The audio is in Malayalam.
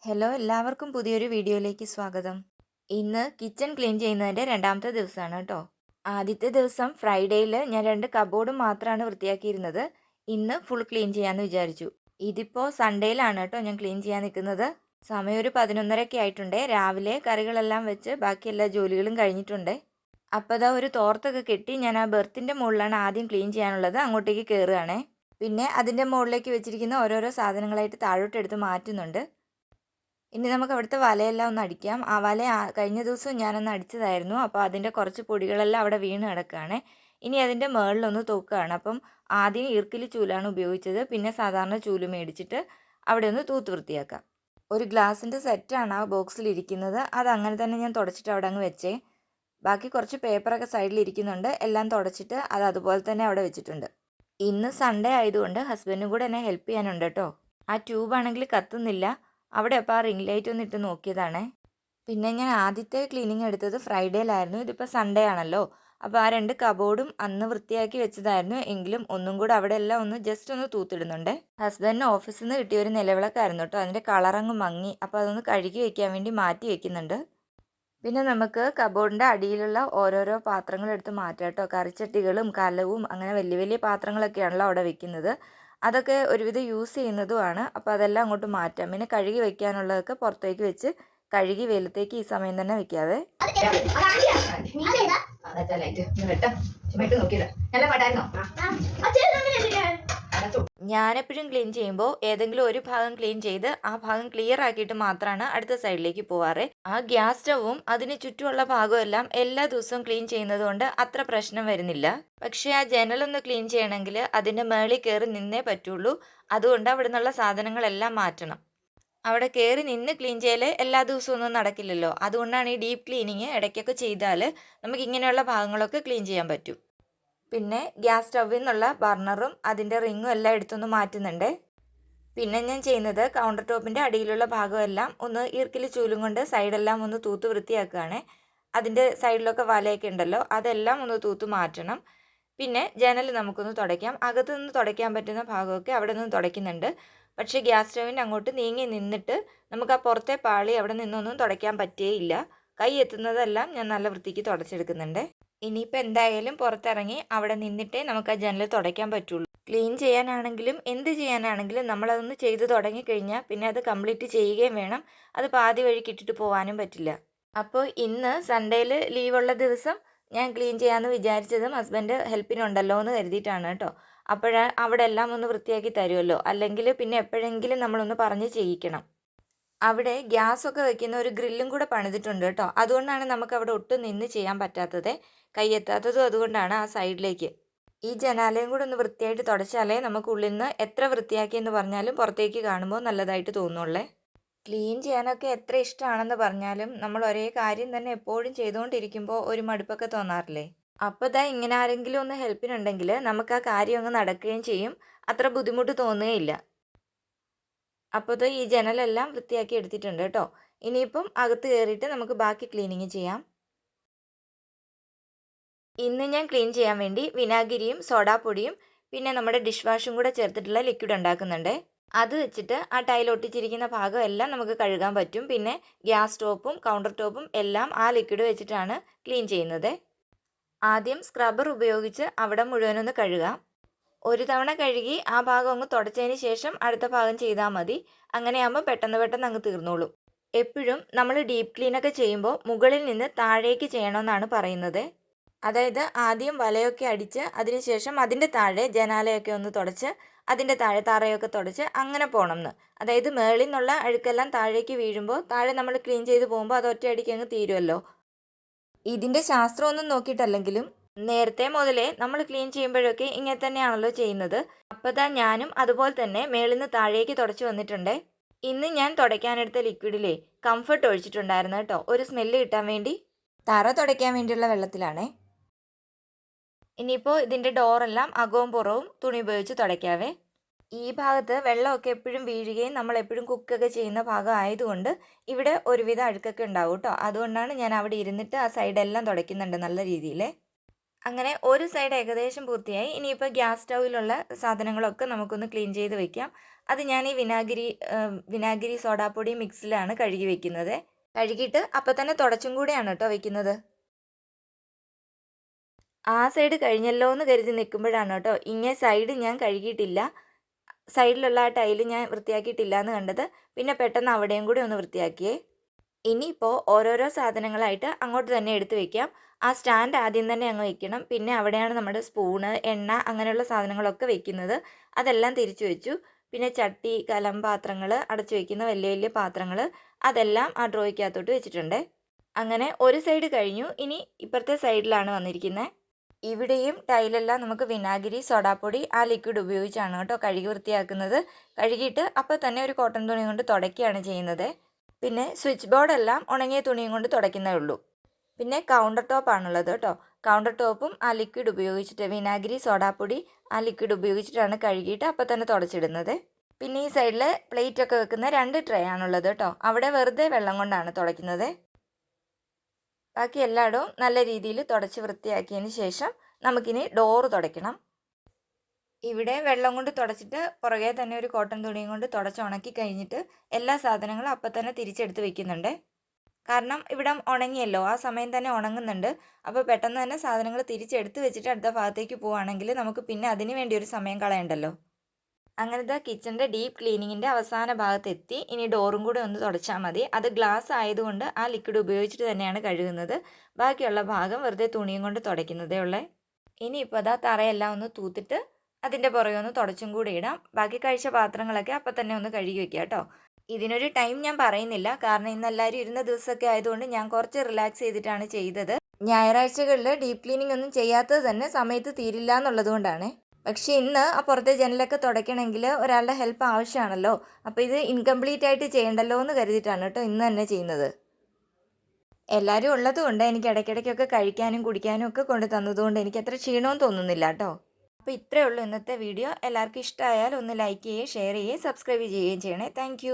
ഹലോ, എല്ലാവർക്കും പുതിയൊരു വീഡിയോയിലേക്ക് സ്വാഗതം. ഇന്ന് കിച്ചൺ ക്ലീൻ ചെയ്യുന്നതിൻ്റെ രണ്ടാമത്തെ ദിവസമാണ് കേട്ടോ. ആദ്യത്തെ ദിവസം ഫ്രൈഡേയിൽ ഞാൻ 2 കബോർഡും മാത്രമാണ് വൃത്തിയാക്കിയിരുന്നത്. ഇന്ന് ഫുൾ ക്ലീൻ ചെയ്യാമെന്ന് വിചാരിച്ചു. ഇതിപ്പോൾ സൺഡേയിലാണ് കേട്ടോ ഞാൻ ക്ലീൻ ചെയ്യാൻ നിൽക്കുന്നത്. സമയം ഒരു 11:30 ആയിട്ടുണ്ട്. രാവിലെ കറികളെല്ലാം വെച്ച് ബാക്കി എല്ലാ ജോലികളും കഴിഞ്ഞിട്ടുണ്ട്. അപ്പോൾ അതാ ഒരു തോർത്തൊക്കെ കെട്ടി ഞാൻ ആ ബെർത്തിൻ്റെ മുകളിലാണ് ആദ്യം ക്ലീൻ ചെയ്യാനുള്ളത്. അങ്ങോട്ടേക്ക് കയറുകയാണേ. പിന്നെ അതിൻ്റെ മുകളിലേക്ക് വെച്ചിരിക്കുന്ന ഓരോരോ സാധനങ്ങളായിട്ട് താഴോട്ടെടുത്ത് മാറ്റുന്നുണ്ട്. ഇനി നമുക്ക് അവിടുത്തെ വലയെല്ലാം ഒന്ന് അടിക്കാം. ആ വല കഴിഞ്ഞ ദിവസം ഞാനൊന്ന് അടിച്ചതായിരുന്നു. അപ്പോൾ അതിൻ്റെ കുറച്ച് പൊടികളെല്ലാം അവിടെ വീണ് കിടക്കുകയാണ്. ഇനി അതിൻ്റെ മുകളിലൊന്ന് തൂക്കുകയാണ്. അപ്പം ആദ്യം ഈർക്കിലി ചൂലാണ് ഉപയോഗിച്ചത്. പിന്നെ സാധാരണ ചൂല് മേടിച്ചിട്ട് അവിടെ ഒന്ന് തൂത്ത് വൃത്തിയാക്കാം. ഒരു ഗ്ലാസിൻ്റെ സെറ്റാണ് ആ ബോക്സിലിരിക്കുന്നത്. അത് അങ്ങനെ തന്നെ ഞാൻ തുടച്ചിട്ട് അവിടെ അങ്ങ് വെച്ചേ. ബാക്കി കുറച്ച് പേപ്പറൊക്കെ സൈഡിലിരിക്കുന്നുണ്ട്. എല്ലാം തുടച്ചിട്ട് അത് അതുപോലെ തന്നെ അവിടെ വെച്ചിട്ടുണ്ട്. ഇന്ന് സൺഡേ ആയതുകൊണ്ട് ഹസ്ബൻഡും കൂടെ എന്നെ ഹെൽപ്പ് ചെയ്യാനുണ്ട് കേട്ടോ. ആ ട്യൂബാണെങ്കിൽ കത്തുന്നില്ല. അവിടെ അപ്പോൾ ആ റിംഗ് ലൈറ്റ് ഒന്ന് ഇട്ട് നോക്കിയതാണേ. പിന്നെ ഞാൻ ആദ്യത്തെ ക്ലീനിങ് എടുത്തത് ഫ്രൈഡേയിലായിരുന്നു. ഇതിപ്പോൾ സൺഡേ ആണല്ലോ. അപ്പോൾ ആ 2 കബോർഡും അന്ന് വൃത്തിയാക്കി വെച്ചതായിരുന്നു. എങ്കിലും ഒന്നും കൂടെ അവിടെ എല്ലാം ഒന്ന് ജസ്റ്റ് ഒന്ന് തൂത്തിടുന്നുണ്ട്. ഹസ്ബൻഡിന് ഓഫീസിൽ നിന്ന് കിട്ടിയ ഒരു നിലവിളക്കായിരുന്നു കേട്ടോ. അതിൻ്റെ കളറങ്ങ് മങ്ങി. അപ്പോൾ അതൊന്ന് കഴുകി വെക്കാൻ വേണ്ടി മാറ്റി വെക്കുന്നുണ്ട്. പിന്നെ നമുക്ക് കബോർഡിൻ്റെ അടിയിലുള്ള ഓരോരോ പാത്രങ്ങൾ എടുത്ത് മാറ്റാം കേട്ടോ. കറിച്ചട്ടികളും കലവും അങ്ങനെ വലിയ വലിയ പാത്രങ്ങളൊക്കെയാണല്ലോ അവിടെ വെക്കുന്നത്. അതൊക്കെ ഒരുവിധം യൂസ് ചെയ്യുന്നതുമാണ്. അപ്പോൾ അതെല്ലാം അങ്ങോട്ട് മാറ്റാം. പിന്നെ കഴുകി വെക്കാനുള്ളതൊക്കെ പുറത്തേക്ക് വെച്ച് കഴുകി വെയിലത്തേക്ക് ഈ സമയം തന്നെ വെക്കാവേ. ഞാനെപ്പോഴും ക്ലീൻ ചെയ്യുമ്പോൾ ഏതെങ്കിലും ഒരു ഭാഗം ക്ലീൻ ചെയ്ത് ആ ഭാഗം ക്ലിയർ ആക്കിയിട്ട് മാത്രമാണ് അടുത്ത സൈഡിലേക്ക് പോവാറ്. ആ ഗ്യാസ് സ്റ്റവും അതിന് ചുറ്റുമുള്ള ഭാഗമെല്ലാം എല്ലാ ദിവസവും ക്ലീൻ ചെയ്യുന്നത് കൊണ്ട് അത്ര പ്രശ്നം വരുന്നില്ല. പക്ഷേ ആ ജനലൊന്ന് ക്ലീൻ ചെയ്യണമെങ്കിൽ അതിൻ്റെ മേളിൽ കയറി നിന്നേ പറ്റുള്ളൂ. അതുകൊണ്ട് അവിടെ നിന്നുള്ള സാധനങ്ങളെല്ലാം മാറ്റണം. അവിടെ കയറി നിന്ന് ക്ലീൻ ചെയ്യൽ എല്ലാ ദിവസവും ഒന്നും നടക്കില്ലല്ലോ. അതുകൊണ്ടാണ് ഈ ഡീപ്പ് ക്ലീനിങ് ഇടയ്ക്കൊക്കെ ചെയ്താൽ നമുക്ക് ഇങ്ങനെയുള്ള ഭാഗങ്ങളൊക്കെ ക്ലീൻ ചെയ്യാൻ പറ്റും. പിന്നെ ഗ്യാസ് സ്റ്റവിൽ നിന്നുള്ള ബർണറും അതിൻ്റെ റിങ്ങും എല്ലാം എടുത്തൊന്ന് മാറ്റുന്നുണ്ട്. പിന്നെ ഞാൻ ചെയ്യുന്നത് കൗണ്ടർ ടോപ്പിൻ്റെ അടിയിലുള്ള ഭാഗമെല്ലാം ഒന്ന് ഈർക്കിലി ചൂലും കൊണ്ട് സൈഡെല്ലാം ഒന്ന് തൂത്ത് വൃത്തിയാക്കുകയാണ്. അതിൻ്റെ സൈഡിലൊക്കെ വലയൊക്കെ ഉണ്ടല്ലോ, അതെല്ലാം ഒന്ന് തൂത്ത് മാറ്റണം. പിന്നെ ജനൽ നമുക്കൊന്ന് തുടയ്ക്കാം. അകത്തു നിന്ന് തുടയ്ക്കാൻ പറ്റുന്ന ഭാഗമൊക്കെ അവിടെ നിന്ന് തുടയ്ക്കുന്നുണ്ട്. പക്ഷേ ഗ്യാസ് സ്റ്റവിൻ്റെ അങ്ങോട്ട് നീങ്ങി നിന്നിട്ട് നമുക്ക് ആ പുറത്തെ പാളി അവിടെ നിന്നൊന്നും തുടയ്ക്കാൻ പറ്റുകയില്ല. കൈ എത്തുന്നതെല്ലാം ഞാൻ നല്ല വൃത്തിക്ക് തുടച്ചെടുക്കുന്നുണ്ട്. ഇനിയിപ്പോൾ എന്തായാലും പുറത്തിറങ്ങി അവിടെ നിന്നിട്ടേ നമുക്ക് ആ ജനൽ തുടയ്ക്കാൻ പറ്റുള്ളൂ. ക്ലീൻ ചെയ്യാനാണെങ്കിലും എന്ത് ചെയ്യാനാണെങ്കിലും നമ്മളതൊന്ന് ചെയ്ത് തുടങ്ങിക്കഴിഞ്ഞാൽ പിന്നെ അത് കംപ്ലീറ്റ് ചെയ്യുകയും വേണം. അത് പാതി വഴിക്ക് ഇട്ടിട്ട് പോകാനും പറ്റില്ല. അപ്പോൾ ഇന്ന് സൺഡേയിൽ ലീവുള്ള ദിവസം ഞാൻ ക്ലീൻ ചെയ്യാമെന്ന് വിചാരിച്ചതും ഹസ്ബൻഡ് ഹെൽപ്പിനുണ്ടല്ലോ എന്ന് കരുതിയിട്ടാണ് കേട്ടോ. അവിടെ എല്ലാം ഒന്ന് വൃത്തിയാക്കി തരുമല്ലോ. അല്ലെങ്കിൽ പിന്നെ എപ്പോഴെങ്കിലും നമ്മളൊന്ന് പറഞ്ഞ് ചെയ്യിക്കണം. അവിടെ ഗ്യാസൊക്കെ വെക്കുന്ന ഒരു ഗ്രില്ലും കൂടെ പണിതിട്ടുണ്ട് കേട്ടോ. അതുകൊണ്ടാണ് നമുക്ക് അവിടെ ഒട്ടും നിന്ന് ചെയ്യാൻ പറ്റാത്തത്. കൈയെത്താത്തതും അതുകൊണ്ടാണ് ആ സൈഡിലേക്ക്. ഈ ജനാലയും കൂടെ ഒന്ന് വൃത്തിയായിട്ട് തുടച്ചാലേ നമുക്ക് ഉള്ളിൽ നിന്ന് എത്ര വൃത്തിയാക്കിയെന്ന് പറഞ്ഞാലും പുറത്തേക്ക് കാണുമ്പോൾ നല്ലതായിട്ട് തോന്നുള്ളേ. ക്ലീൻ ചെയ്യാനൊക്കെ എത്ര ഇഷ്ടമാണെന്ന് പറഞ്ഞാലും നമ്മൾ ഒരേ കാര്യം തന്നെ എപ്പോഴും ചെയ്തുകൊണ്ടിരിക്കുമ്പോൾ ഒരു മടുപ്പൊക്കെ തോന്നാറില്ലേ. അപ്പോൾ ഇതാ ഇങ്ങനെ ആരെങ്കിലും ഒന്ന് ഹെൽപ്പിനുണ്ടെങ്കിൽ നമുക്ക് ആ കാര്യം അങ്ങ് നടക്കുകയും ചെയ്യും. അത്ര ബുദ്ധിമുട്ട് തോന്നുകയില്ല. അപ്പോൾ ഇത് ഈ ജനലെല്ലാം വൃത്തിയാക്കി എടുത്തിട്ടുണ്ട് കേട്ടോ. ഇനിയിപ്പം അകത്ത് കയറിയിട്ട് നമുക്ക് ബാക്കി ക്ലീനിങ് ചെയ്യാം. ഇന്ന് ഞാൻ ക്ലീൻ ചെയ്യാൻ വേണ്ടി വിനാഗിരിയും സോഡാപ്പൊടിയും പിന്നെ നമ്മുടെ ഡിഷ് വാഷും കൂടെ ചേർത്തിട്ടുള്ള ലിക്വിഡ് ഉണ്ടാക്കുന്നുണ്ട്. അത് വെച്ചിട്ട് ആ ടൈൽ ഒട്ടിച്ചിരിക്കുന്ന ഭാഗം എല്ലാം നമുക്ക് കഴുകാൻ പറ്റും. പിന്നെ ഗ്യാസ് സ്റ്റോപ്പും കൗണ്ടർ ടോപ്പും എല്ലാം ആ ലിക്വിഡ് വെച്ചിട്ടാണ് ക്ലീൻ ചെയ്യുന്നത്. ആദ്യം സ്ക്രബ്ബർ ഉപയോഗിച്ച് അവിടെ മുഴുവനൊന്ന് കഴുകാം. ഒരു തവണ കഴുകി ആ ഭാഗം അങ്ങ് തുടച്ചതിന് ശേഷം അടുത്ത ഭാഗം ചെയ്താൽ മതി. അങ്ങനെയാകുമ്പോൾ പെട്ടെന്ന് അങ്ങ് തീർന്നോളും. എപ്പോഴും നമ്മൾ ഡീപ്പ് ക്ലീനൊക്കെ ചെയ്യുമ്പോൾ മുകളിൽ നിന്ന് താഴേക്ക് ചെയ്യണമെന്നാണ് പറയുന്നത്. അതായത് ആദ്യം വലയൊക്കെ അടിച്ച് അതിനുശേഷം അതിൻ്റെ താഴെ ജനാലയൊക്കെ ഒന്ന് തുടച്ച് അതിൻ്റെ താഴെ തറയൊക്കെ തുടച്ച് അങ്ങനെ പോകണം എന്ന്. അതായത് മേളിൽ നിന്നുള്ള അഴുക്കെല്ലാം താഴേക്ക് വീഴുമ്പോൾ താഴെ നമ്മൾ ക്ലീൻ ചെയ്ത് പോകുമ്പോൾ അത് ഒറ്റയടിക്ക് അങ്ങ് തീരുമല്ലോ. ഇതിൻ്റെ ശാസ്ത്രമൊന്നും നോക്കിയിട്ടല്ലെങ്കിലും നേരത്തെ മുതലേ നമ്മൾ ക്ലീൻ ചെയ്യുമ്പോഴൊക്കെ ഇങ്ങനെ തന്നെയാണല്ലോ ചെയ്യുന്നത്. അപ്പോൾ ദാ ഞാനും അതുപോലെ തന്നെ മേളിൽ നിന്ന് താഴേക്ക് തുടച്ച് വന്നിട്ടുണ്ട്. ഇന്ന് ഞാൻ തുടയ്ക്കാനെടുത്ത ലിക്വിഡിലെ കംഫർട്ട് ഒഴിച്ചിട്ടുണ്ടായിരുന്നു കേട്ടോ. ഒരു സ്മെല്ല് കിട്ടാൻ വേണ്ടി. തറ തുടയ്ക്കാൻ വേണ്ടിയുള്ള വെള്ളത്തിലാണേ. ഇനിയിപ്പോൾ ഇതിൻ്റെ ഡോറെല്ലാം അകവും പുറവും തുണി ഉപയോഗിച്ച് തുടയ്ക്കാവേ. ഈ ഭാഗത്ത് വെള്ളമൊക്കെ എപ്പോഴും വീഴുകയും നമ്മൾ എപ്പോഴും കുക്കൊക്കെ ചെയ്യുന്ന ഭാഗം ആയതുകൊണ്ട് ഇവിടെ ഒരുവിധം അഴുക്കൊക്കെ ഉണ്ടാവും കേട്ടോ. അതുകൊണ്ടാണ് ഞാൻ അവിടെ ഇരുന്നിട്ട് ആ സൈഡെല്ലാം തുടയ്ക്കുന്നുണ്ട് നല്ല രീതിയിൽ. അങ്ങനെ ഒരു സൈഡ് ഏകദേശം പൂർത്തിയായി. ഇനിയിപ്പോൾ ഗ്യാസ് സ്റ്റൗവിലുള്ള സാധനങ്ങളൊക്കെ നമുക്കൊന്ന് ക്ലീൻ ചെയ്ത് വെക്കാം. അത് ഞാൻ ഈ വിനാഗിരി സോഡാപ്പൊടി മിക്സിലാണ് കഴുകി വെക്കുന്നത്. കഴുകിയിട്ട് അപ്പം തന്നെ തുടച്ചും കൂടെയാണ് കേട്ടോ വെക്കുന്നത്. ആ സൈഡ് കഴിഞ്ഞല്ലോ എന്ന് കരുതി നിൽക്കുമ്പോഴാണ് കേട്ടോ ഇങ്ങേ സൈഡ് ഞാൻ കഴുകിയിട്ടില്ല. സൈഡിലുള്ള ആ ടൈല് ഞാൻ വൃത്തിയാക്കിയിട്ടില്ല എന്ന് കണ്ടത്. പിന്നെ പെട്ടെന്ന് അവിടെയും കൂടി ഒന്ന് വൃത്തിയാക്കിയേ. ഇനിയിപ്പോൾ ഓരോരോ സാധനങ്ങളായിട്ട് അങ്ങോട്ട് തന്നെ എടുത്ത് വെക്കാം. ആ സ്റ്റാൻഡ് ആദ്യം തന്നെ അങ്ങ് വെക്കണം. പിന്നെ അവിടെയാണ് നമ്മുടെ സ്പൂണ്, എണ്ണ അങ്ങനെയുള്ള സാധനങ്ങളൊക്കെ വെക്കുന്നത്. അതെല്ലാം തിരിച്ചു വെച്ചു. പിന്നെ ചട്ടി, കലം പാത്രങ്ങൾ, അടച്ചു വെക്കുന്ന വലിയ വലിയ പാത്രങ്ങൾ അതെല്ലാം ആ ഡ്രോയ്ക്കകത്തോട്ട് വെച്ചിട്ടുണ്ട്. അങ്ങനെ ഒരു സൈഡ് കഴിഞ്ഞു. ഇനി ഇപ്പുറത്തെ സൈഡിലാണ് വന്നിരിക്കുന്നത്. ഇവിടെയും ടൈലെല്ലാം നമുക്ക് വിനാഗിരി സോഡാപ്പൊടി ആ ലിക്വിഡ് ഉപയോഗിച്ചാണ് കേട്ടോ കഴുകി വൃത്തിയാക്കുന്നത്. കഴുകിയിട്ട് അപ്പോൾ തന്നെ ഒരു കോട്ടൺ തുണി കൊണ്ട് തുടയ്ക്കുകയാണ് ചെയ്യുന്നത്. പിന്നെ സ്വിച്ച് ബോർഡെല്ലാം ഉണങ്ങിയ തുണിയും കൊണ്ട് തുടയ്ക്കുന്നേ ഉള്ളൂ. പിന്നെ കൗണ്ടർ ടോപ്പാണുള്ളത് കേട്ടോ. കൗണ്ടർ ടോപ്പും ആ ലിക്വിഡ് ഉപയോഗിച്ചിട്ട് വിനാഗിരി സോഡാപ്പൊടി ആ ലിക്വിഡ് ഉപയോഗിച്ചിട്ടാണ് കഴുകിയിട്ട് അപ്പോൾ തന്നെ തുടച്ചിടുന്നത്. പിന്നെ ഈ സൈഡിൽ പ്ലേറ്റ് ഒക്കെ വെക്കുന്ന 2 ട്രേ ആണുള്ളത് കേട്ടോ. അവിടെ വെറുതെ വെള്ളം കൊണ്ടാണ് തുടയ്ക്കുന്നത്. ബാക്കി എല്ലായിടവും നല്ല രീതിയിൽ തുടച്ച് വൃത്തിയാക്കിയതിന് ശേഷം നമുക്കിനി ഡോറ് തുടയ്ക്കണം. ഇവിടെ വെള്ളം കൊണ്ട് തുടച്ചിട്ട് പുറകെ തന്നെ ഒരു കോട്ടൺ തുണിയും കൊണ്ട് തുടച്ച് ഉണക്കി കഴിഞ്ഞിട്ട് എല്ലാ സാധനങ്ങളും അപ്പം തന്നെ തിരിച്ചെടുത്ത് വെക്കുന്നുണ്ട്. കാരണം ഇവിടെ ഉണങ്ങിയല്ലോ, ആ സമയം തന്നെ ഉണങ്ങുന്നുണ്ട്. അപ്പോൾ പെട്ടെന്ന് തന്നെ സാധനങ്ങൾ തിരിച്ചെടുത്ത് വെച്ചിട്ട് അടുത്ത ഭാഗത്തേക്ക് പോവുകയാണെങ്കിൽ നമുക്ക് പിന്നെ അതിന് വേണ്ടി ഒരു സമയം കളയണ്ടല്ലോ. അങ്ങനത്തെ കിച്ചൻ്റെ ഡീപ്പ് ക്ലീനിങ്ങിൻ്റെ അവസാന ഭാഗത്തെത്തി. ഇനി ഡോറും കൂടെ ഒന്ന് തുടച്ചാൽ മതി. അത് ഗ്ലാസ് ആയതുകൊണ്ട് ആ ലിക്വിഡ് ഉപയോഗിച്ചിട്ട് തന്നെയാണ് കഴുകുന്നത്. ബാക്കിയുള്ള ഭാഗം വെറുതെ തുണിയും കൊണ്ട് തുടയ്ക്കുന്നതേ ഉള്ളേ. ഇനിയിപ്പോൾ അതാ തറയെല്ലാം ഒന്ന് തൂത്തിട്ട് അതിൻ്റെ പുറകെ ഒന്ന് തുടച്ചും കൂടി ഇടാം. ബാക്കി കഴിച്ച പാത്രങ്ങളൊക്കെ അപ്പം തന്നെ ഒന്ന് കഴുകി വെക്കുക കേട്ടോ. ഇതിനൊരു ടൈം ഞാൻ പറയുന്നില്ല, കാരണം ഇന്ന് എല്ലാവരും ഇരുന്ന ദിവസമൊക്കെ ആയതുകൊണ്ട് ഞാൻ കുറച്ച് റിലാക്സ് ചെയ്തിട്ടാണ് ചെയ്തത്. ഞായറാഴ്ചകളിൽ ഡീപ്പ് ക്ലീനിങ് ഒന്നും ചെയ്യാത്തത് തന്നെ സമയത്ത് തീരില്ല എന്നുള്ളത് കൊണ്ടാണ്. പക്ഷേ ഇന്ന് ആ പുറത്തെ ജനലൊക്കെ തുടയ്ക്കണമെങ്കിൽ ഒരാളുടെ ഹെൽപ്പ് ആവശ്യമാണല്ലോ. അപ്പോൾ ഇത് ഇൻകംപ്ലീറ്റ് ആയിട്ട് ചെയ്യണ്ടല്ലോ എന്ന് കരുതിയിട്ടാണ് കേട്ടോ ഇന്ന് തന്നെ ചെയ്യുന്നത്. എല്ലാവരും ഉള്ളതുകൊണ്ട് എനിക്ക് ഇടയ്ക്കിടയ്ക്കൊക്കെ കഴിക്കാനും കുടിക്കാനും ഒക്കെ കൊണ്ട് തന്നതുകൊണ്ട് എനിക്ക് അത്ര ക്ഷീണവും തോന്നുന്നില്ല കേട്ടോ. അപ്പോൾ ഇത്രയേ ഉള്ളൂ ഇന്നത്തെ വീഡിയോ. എല്ലാവർക്കും ഇഷ്ടമായാൽ ഒന്ന് ലൈക്ക് ചെയ്യുകയും ഷെയർ ചെയ്യുകയും സബ്സ്ക്രൈബ് ചെയ്യുകയും ചെയ്യണേ. താങ്ക്